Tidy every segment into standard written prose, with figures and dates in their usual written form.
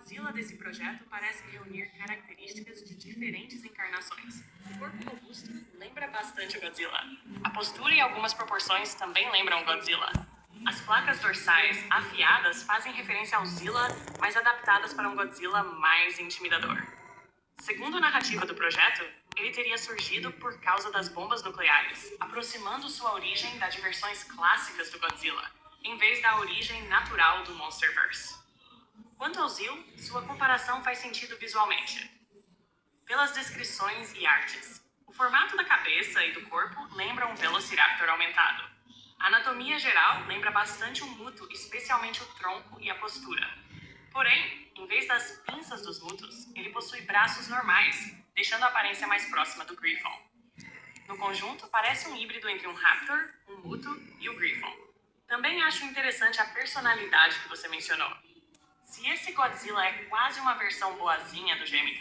Godzilla desse projeto parece reunir características de diferentes encarnações. O corpo robusto lembra bastante o Godzilla. A postura e algumas proporções também lembram o Godzilla. As placas dorsais afiadas fazem referência ao Zilla, mas adaptadas para um Godzilla mais intimidador. Segundo a narrativa do projeto, ele teria surgido por causa das bombas nucleares, aproximando sua origem das versões clássicas do Godzilla, em vez da origem natural do Monsterverse. Quanto ao Zil, sua comparação faz sentido visualmente, pelas descrições e artes. O formato da cabeça e do corpo lembra um Velociraptor aumentado. A anatomia geral lembra bastante um muto, especialmente o tronco e a postura. Porém, em vez das pinças dos mutos, ele possui braços normais, deixando a aparência mais próxima do Griffon. No conjunto, parece um híbrido entre um Raptor, um muto e o Griffon. Também acho interessante a personalidade que você mencionou. Se esse Godzilla é quase uma versão boazinha do GMK,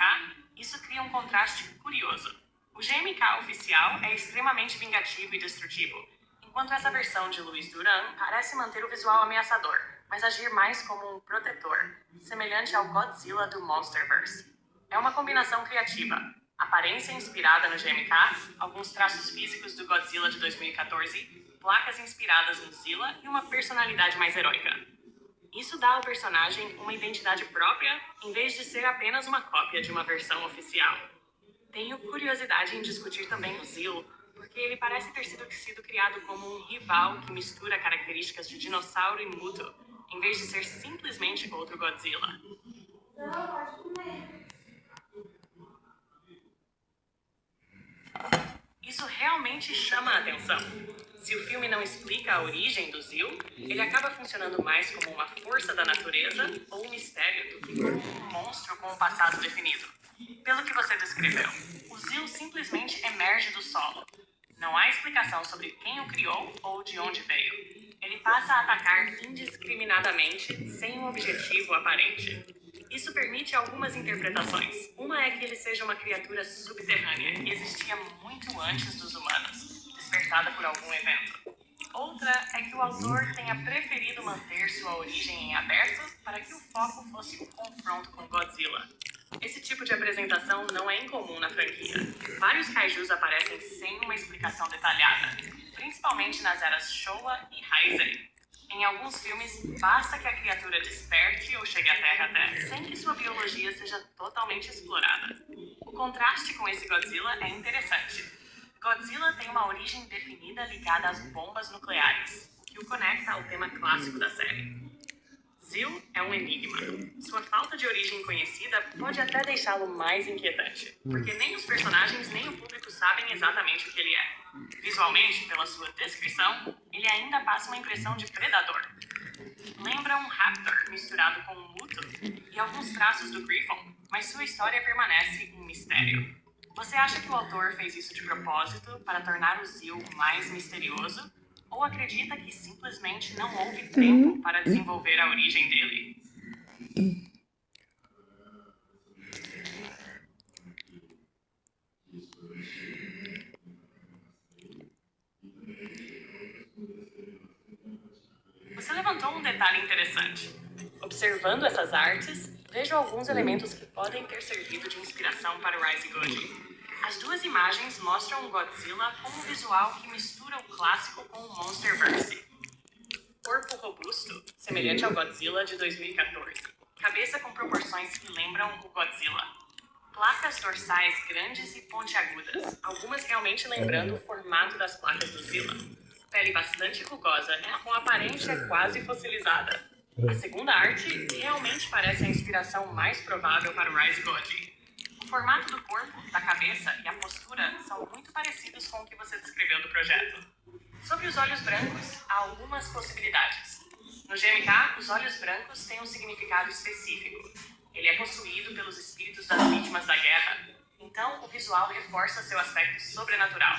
isso cria um contraste curioso. O GMK oficial é extremamente vingativo e destrutivo, enquanto essa versão de Luiz Duran parece manter o visual ameaçador, mas agir mais como um protetor, semelhante ao Godzilla do Monsterverse. É uma combinação criativa. Aparência inspirada no GMK, alguns traços físicos do Godzilla de 2014, placas inspiradas no Zilla e uma personalidade mais heróica. Isso dá ao personagem uma identidade própria, em vez de ser apenas uma cópia de uma versão oficial. Tenho curiosidade em discutir também o Zil, porque ele parece ter sido criado como um rival que mistura características de dinossauro e muto, em vez de ser simplesmente outro Godzilla. Isso realmente chama a atenção. Se o filme não explica a origem do Zil, ele acaba funcionando mais como uma força da natureza ou um mistério do que como um monstro com um passado definido. Pelo que você descreveu, o Zil simplesmente emerge do solo. Não há explicação sobre quem o criou ou de onde veio. Ele passa a atacar indiscriminadamente, sem um objetivo aparente. Isso permite algumas interpretações. Uma é que ele seja uma criatura subterrânea que existia muito antes dos humanos, despertada por algum evento. Outra é que o autor tenha preferido manter sua origem em aberto para que o foco fosse o confronto com Godzilla. Esse tipo de apresentação não é incomum na franquia. Vários kaijus aparecem sem uma explicação detalhada, principalmente nas eras Showa e Heisei. Em alguns filmes, basta que a criatura desperte ou chegue à Terra até, sem que sua biologia seja totalmente explorada. O contraste com esse Godzilla é interessante. Godzilla tem uma origem definida ligada às bombas nucleares, o que o conecta ao tema clássico da série. Zil é um enigma. Sua falta de origem conhecida pode até deixá-lo mais inquietante, porque nem os personagens nem o público sabem exatamente o que ele é. Visualmente, pela sua descrição, ele ainda passa uma impressão de predador. Lembra um Raptor misturado com um muto e alguns traços do Griffon, mas sua história permanece um mistério. Você acha que o autor fez isso de propósito para tornar o Zil mais misterioso? Ou acredita que simplesmente não houve tempo para desenvolver a origem dele? Você levantou um detalhe interessante. Observando essas artes, vejo alguns elementos que podem ter servido de inspiração para o Rise Goji. As duas imagens mostram um Godzilla com um visual que mistura o clássico com o Monsterverse. Corpo robusto, semelhante ao Godzilla de 2014. Cabeça com proporções que lembram o Godzilla. Placas dorsais grandes e pontiagudas, algumas realmente lembrando o formato das placas do Zilla. Pele bastante rugosa, com aparência quase fossilizada. A segunda arte realmente parece a inspiração mais provável para o Rise Goji. O formato do corpo, da cabeça e a postura são muito parecidos com o que você descreveu do projeto. Sobre os olhos brancos, há algumas possibilidades. No GMK, os olhos brancos têm um significado específico. Ele é possuído pelos espíritos das vítimas da guerra, então o visual reforça seu aspecto sobrenatural.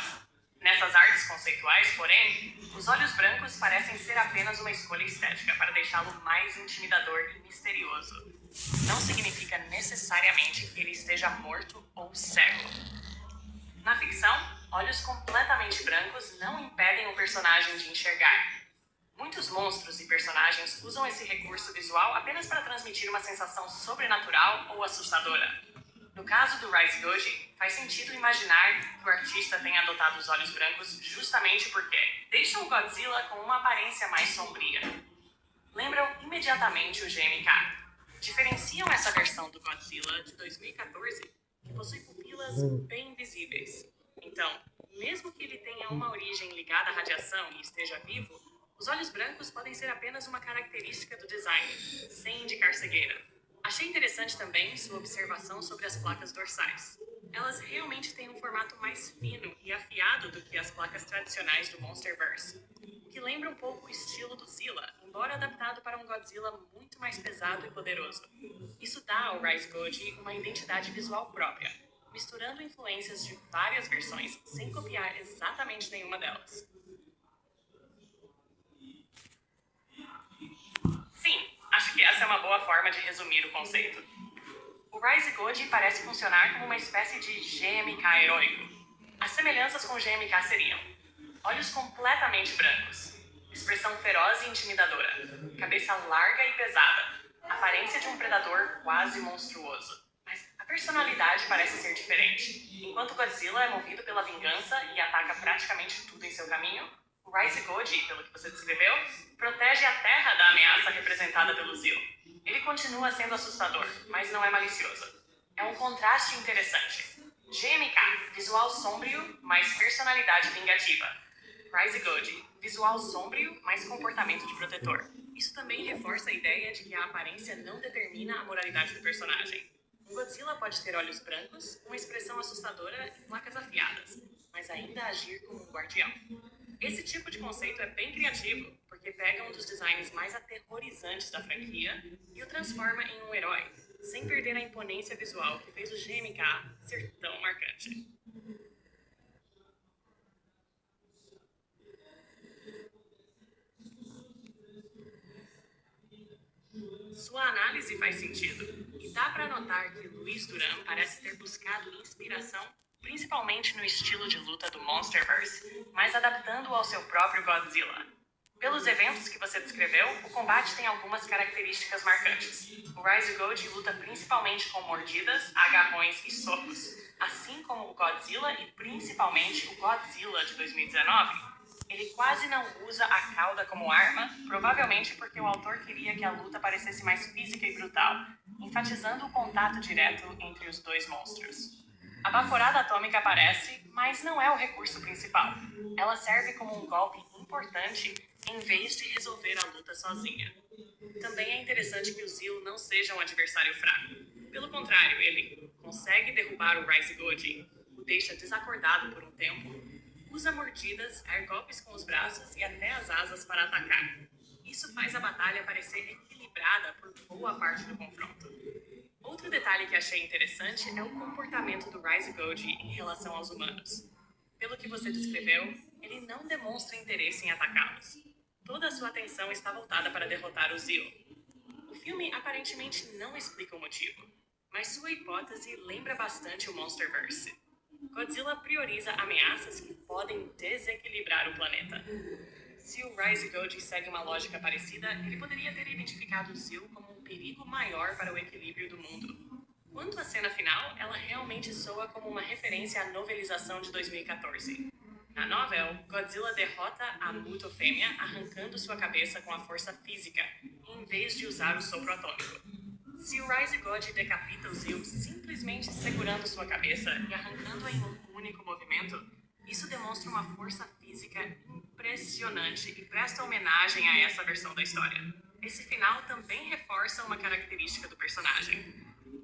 Nessas artes conceituais, porém, os olhos brancos parecem ser apenas uma escolha estética para deixá-lo mais intimidador e misterioso. Não significa necessariamente que ele esteja morto ou cego. Na ficção, olhos completamente brancos não impedem o personagem de enxergar. Muitos monstros e personagens usam esse recurso visual apenas para transmitir uma sensação sobrenatural ou assustadora. No caso do Rise Goji, faz sentido imaginar que o artista tenha adotado os olhos brancos justamente porque deixam o Godzilla com uma aparência mais sombria. Lembram imediatamente o GMK. Diferenciam essa versão do Godzilla de 2014, que possui pupilas bem visíveis. Então, mesmo que ele tenha uma origem ligada à radiação e esteja vivo, os olhos brancos podem ser apenas uma característica do design, sem indicar cegueira. Achei interessante também sua observação sobre as placas dorsais. Elas realmente têm um formato mais fino e afiado do que as placas tradicionais do Monsterverse, o que lembra um pouco o estilo do Zilla, embora adaptado para um Godzilla muito mais pesado e poderoso. Isso dá ao Rise Goji uma identidade visual própria, misturando influências de várias versões sem copiar exatamente nenhuma delas. Sim, acho que essa é uma boa forma de resumir o conceito. O Rise Goji parece funcionar como uma espécie de GMK heróico. As semelhanças com o GMK seriam: olhos completamente brancos, expressão feroz e intimidadora, cabeça larga e pesada, aparência de um predador quase monstruoso. Mas a personalidade parece ser diferente. Enquanto Godzilla é movido pela vingança e ataca praticamente tudo em seu caminho, o Rise Goji, pelo que você descreveu, protege a Terra da ameaça representada pelo Zil. Ele continua sendo assustador, mas não é malicioso. É um contraste interessante. GMK, visual sombrio, mais personalidade vingativa. Rise Goji, visual sombrio, mais comportamento de protetor. Isso também reforça a ideia de que a aparência não determina a moralidade do personagem. Um Godzilla pode ter olhos brancos, uma expressão assustadora e placas afiadas, mas ainda agir como um guardião. Esse tipo de conceito é bem criativo, porque pega um dos designs mais aterrorizantes da franquia e o transforma em um herói, sem perder a imponência visual que fez o GMK ser tão marcante. Sua análise faz sentido, e dá para notar que Luiz Duran parece ter buscado inspiração principalmente no estilo de luta do Monsterverse, mas adaptando-o ao seu próprio Godzilla. Pelos eventos que você descreveu, o combate tem algumas características marcantes. O Rise Goji luta principalmente com mordidas, agarrões e socos, assim como o Godzilla e principalmente o Godzilla de 2019. Ele quase não usa a cauda como arma, provavelmente porque o autor queria que a luta parecesse mais física e brutal, enfatizando o contato direto entre os dois monstros. A baforada atômica aparece, mas não é o recurso principal. Ela serve como um golpe importante em vez de resolver a luta sozinha. Também é interessante que o Zil não seja um adversário fraco. Pelo contrário, ele consegue derrubar o Rise Goji, o deixa desacordado por um tempo, usa mordidas, ergue golpes com os braços e até as asas para atacar. Isso faz a batalha parecer equilibrada por boa parte do confronto. Outro detalhe que achei interessante é o comportamento do Rise Goji em relação aos humanos. Pelo que você descreveu, ele não demonstra interesse em atacá-los. Toda a sua atenção está voltada para derrotar o Zil. O filme aparentemente não explica o motivo, mas sua hipótese lembra bastante o Monsterverse. Godzilla prioriza ameaças que podem desequilibrar o planeta. Se o Rise Goji segue uma lógica parecida, ele poderia ter identificado o Zil como um perigo maior para o equilíbrio do mundo. Quanto à cena final, ela realmente soa como uma referência à novelização de 2014. Na novel, Godzilla derrota a Mutofêmea arrancando sua cabeça com a força física, em vez de usar o sopro atômico. Se o Rise God decapita o Zil simplesmente segurando sua cabeça e arrancando-a em um único movimento, isso demonstra uma força física impressionante e presta homenagem a essa versão da história. Esse final também reforça uma característica do personagem.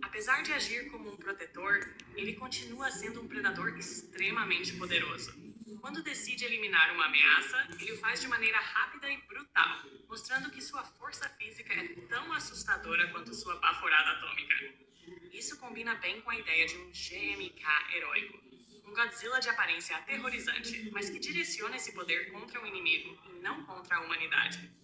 Apesar de agir como um protetor, ele continua sendo um predador extremamente poderoso. Quando decide eliminar uma ameaça, ele o faz de maneira rápida e brutal, mostrando que sua força física é tão assustadora quanto sua baforada atômica. Isso combina bem com a ideia de um GMK heróico. Um Godzilla de aparência aterrorizante, mas que direciona esse poder contra o inimigo e não contra a humanidade.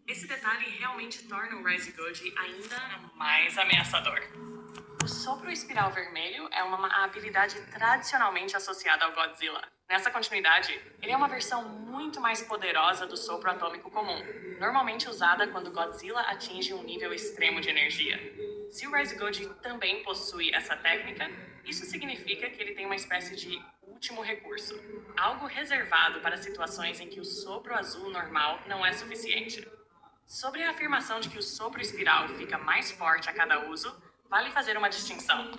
Esse detalhe realmente torna o Rise Goji ainda mais ameaçador. Os sopro espiral vermelho é uma habilidade tradicionalmente associada ao Godzilla. Nessa continuidade, ele é uma versão muito mais poderosa do sopro atômico comum, normalmente usada quando Godzilla atinge um nível extremo de energia. Se o Rise-Goji também possui essa técnica, isso significa que ele tem uma espécie de último recurso, algo reservado para situações em que o sopro azul normal não é suficiente. Sobre a afirmação de que o sopro espiral fica mais forte a cada uso, vale fazer uma distinção.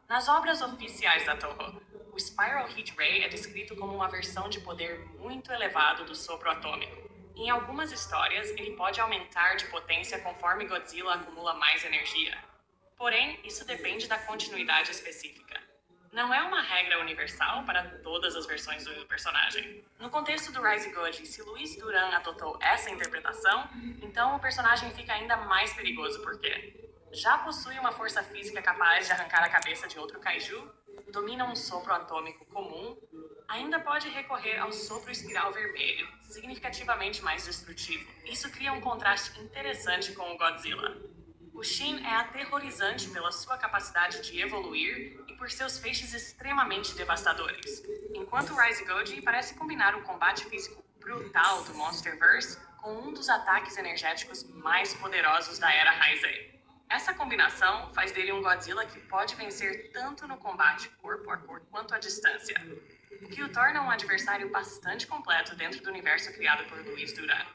Nas obras oficiais da Toho, o Spiral Heat Ray é descrito como uma versão de poder muito elevado do sopro atômico. Em algumas histórias, ele pode aumentar de potência conforme Godzilla acumula mais energia. Porém, isso depende da continuidade específica. Não é uma regra universal para todas as versões do personagem. No contexto do Rise-Goji, se Luiz Duran adotou essa interpretação, então o personagem fica ainda mais perigoso porque já possui uma força física capaz de arrancar a cabeça de outro kaiju, domina um sopro atômico comum, ainda pode recorrer ao sopro espiral vermelho, significativamente mais destrutivo. Isso cria um contraste interessante com o Godzilla. O Shin é aterrorizante pela sua capacidade de evoluir e por seus feixes extremamente devastadores, enquanto o Rise-Goji parece combinar o combate físico brutal do Monsterverse com um dos ataques energéticos mais poderosos da era Heisei. Essa combinação faz dele um Godzilla que pode vencer tanto no combate corpo a corpo quanto à distância, o que o torna um adversário bastante completo dentro do universo criado por Luiz Duran.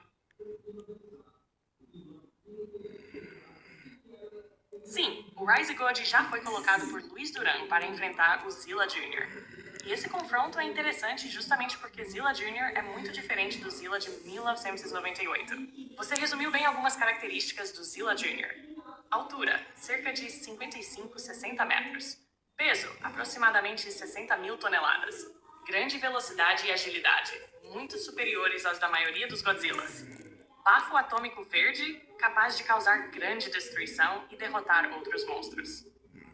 Sim, o Rise-Goji já foi colocado por Luiz Duran para enfrentar o Zilla Jr. E esse confronto é interessante justamente porque Zilla Jr. é muito diferente do Zilla de 1998. Você resumiu bem algumas características do Zilla Jr. Altura, cerca de 55-60 metros. Peso, aproximadamente 60 mil toneladas. Grande velocidade e agilidade, muito superiores às da maioria dos Godzillas. Bafo atômico verde, capaz de causar grande destruição e derrotar outros monstros.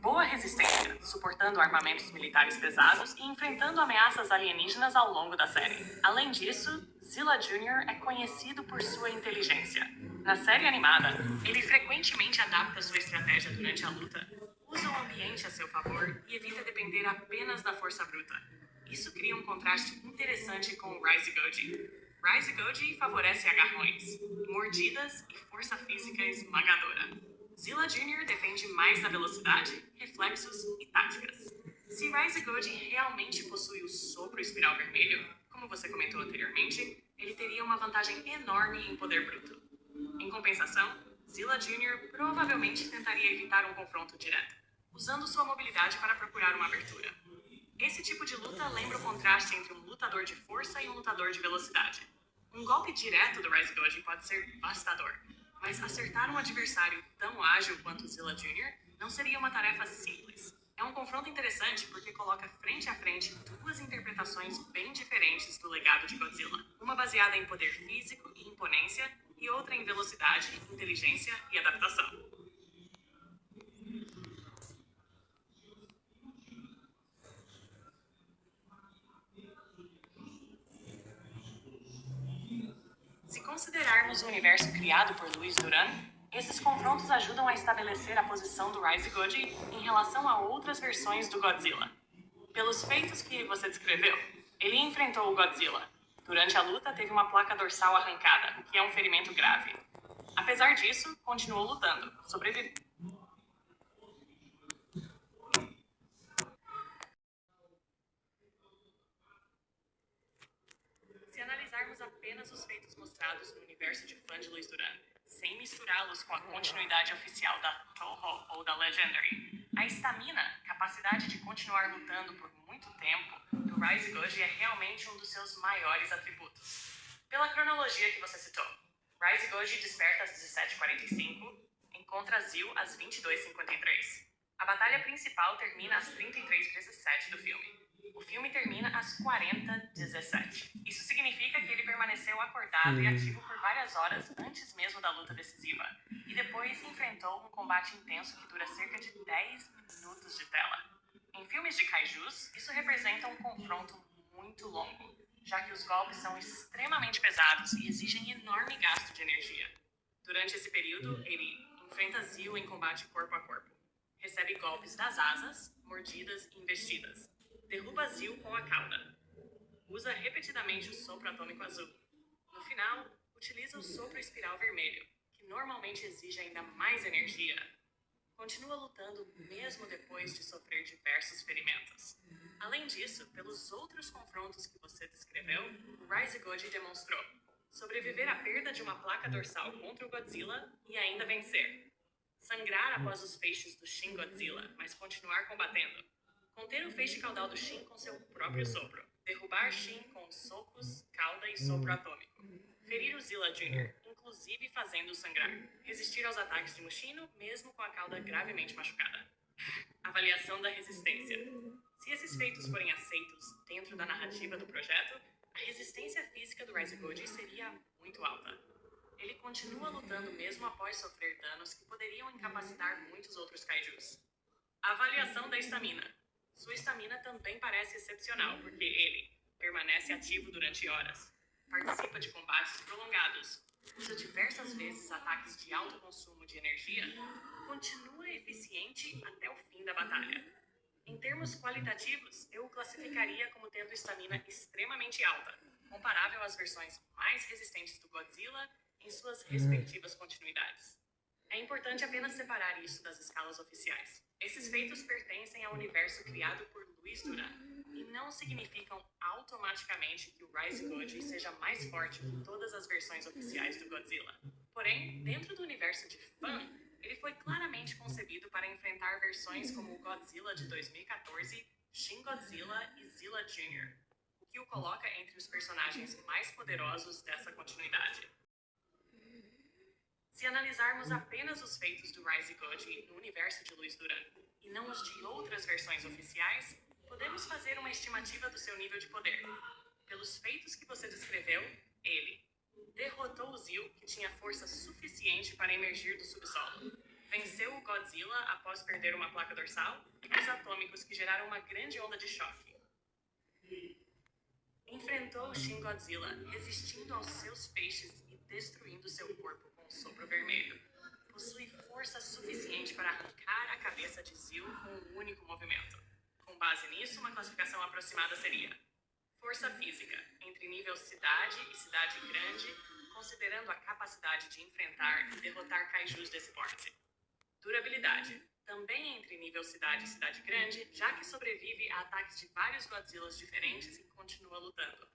Boa resistência, suportando armamentos militares pesados e enfrentando ameaças alienígenas ao longo da série. Além disso, Zilla Jr. é conhecido por sua inteligência. Na série animada, ele frequentemente adapta sua estratégia durante a luta, usa o ambiente a seu favor e evita depender apenas da força bruta. Isso cria um contraste interessante com o Rise-Goji. Rise-Goji favorece agarrões, mordidas e força física esmagadora. Zilla Jr. depende mais da velocidade, reflexos e táticas. Se Rise-Goji realmente possui o sopro espiral vermelho, como você comentou anteriormente, ele teria uma vantagem enorme em poder bruto. Em compensação, Zilla Jr. provavelmente tentaria evitar um confronto direto, usando sua mobilidade para procurar uma abertura. Esse tipo de luta lembra o contraste entre um lutador de força e um lutador de velocidade. Um golpe direto do Rise-Goji pode ser devastador, mas acertar um adversário tão ágil quanto Zilla Jr. não seria uma tarefa simples. É um confronto interessante porque coloca frente a frente duas interpretações bem diferentes do legado de Godzilla. Uma baseada em poder físico e imponência, e outra em velocidade, inteligência e adaptação. Se considerarmos o universo criado por Luiz Duran, esses confrontos ajudam a estabelecer a posição do Rise-Goji em relação a outras versões do Godzilla. Pelos feitos que você descreveu, ele enfrentou o Godzilla. Durante a luta, teve uma placa dorsal arrancada, o que é um ferimento grave. Apesar disso, continuou lutando, sobrevivendo. Se analisarmos apenas os feitos mostrados no universo de fã de Luiz Duran, sem misturá-los com a continuidade oficial da Toho ou da Legendary, a estamina, capacidade de continuar lutando por muito tempo, do Rise-Goji é realmente um dos seus maiores atributos. Pela cronologia que você citou, Rise-Goji desperta às 17h45, encontra Zil às 22h53. A batalha principal termina às 33h17 do filme. O filme termina às 40h17. Isso significa que ele permaneceu acordado e ativo por várias horas antes mesmo da luta decisiva, e depois enfrentou um combate intenso que dura cerca de 10 minutos de tela. Em filmes de kaijus, isso representa um confronto muito longo, já que os golpes são extremamente pesados e exigem enorme gasto de energia. Durante esse período, ele enfrenta Zil em combate corpo a corpo, Recebe golpes das asas, mordidas e investidas. Derruba Zil com a cauda. Usa repetidamente o sopro atômico azul. No final, utiliza o sopro espiral vermelho, que normalmente exige ainda mais energia. Continua lutando mesmo depois de sofrer diversos ferimentos. Além disso, pelos outros confrontos que você descreveu, o Rise God demonstrou sobreviver à perda de uma placa dorsal contra o Godzilla e ainda vencer. Sangrar após os feixes do Shin Godzilla, mas continuar combatendo. Conter o feixe caudal do Shin com seu próprio sopro. Derrubar Shin com socos, cauda e sopro atômico. Ferir o Zilla Jr., inclusive fazendo-o sangrar. Resistir aos ataques de Mushino, mesmo com a cauda gravemente machucada. Avaliação da resistência. Se esses feitos forem aceitos dentro da narrativa do projeto, a resistência física do Rise God seria muito alta. Ele continua lutando mesmo após sofrer danos que poderiam incapacitar muitos outros kaijus. Avaliação da estamina. Sua estamina também parece excepcional, porque ele permanece ativo durante horas, participa de combates prolongados, usa diversas vezes ataques de alto consumo de energia, continua eficiente até o fim da batalha. Em termos qualitativos, eu o classificaria como tendo estamina extremamente alta, comparável às versões mais resistentes do Godzilla em suas respectivas continuidades. É importante apenas separar isso das escalas oficiais. Esses feitos pertencem ao universo criado por Luiz Duran e não significam automaticamente que o Rise God seja mais forte que todas as versões oficiais do Godzilla. Porém, dentro do universo de fã, ele foi claramente concebido para enfrentar versões como o Godzilla de 2014, Shin Godzilla e Zilla Jr., o que o coloca entre os personagens mais poderosos dessa continuidade. Se analisarmos apenas os feitos do Rise God no universo de Luiz Duran e não os de outras versões oficiais, podemos fazer uma estimativa do seu nível de poder. Pelos feitos que você descreveu, ele derrotou o Zil, que tinha força suficiente para emergir do subsolo. Venceu o Godzilla após perder uma placa dorsal e os atômicos que geraram uma grande onda de choque. Enfrentou o Shin Godzilla, resistindo aos seus feixes e destruindo seu corpo com um sopro vermelho. Possui força suficiente para arrancar a cabeça de Zil com um único movimento. Com base nisso, uma classificação aproximada seria: força física, entre nível cidade e cidade grande, considerando a capacidade de enfrentar e derrotar kaijus desse porte. Durabilidade, também entre nível cidade e cidade grande, já que sobrevive a ataques de vários Godzillas diferentes e continua lutando.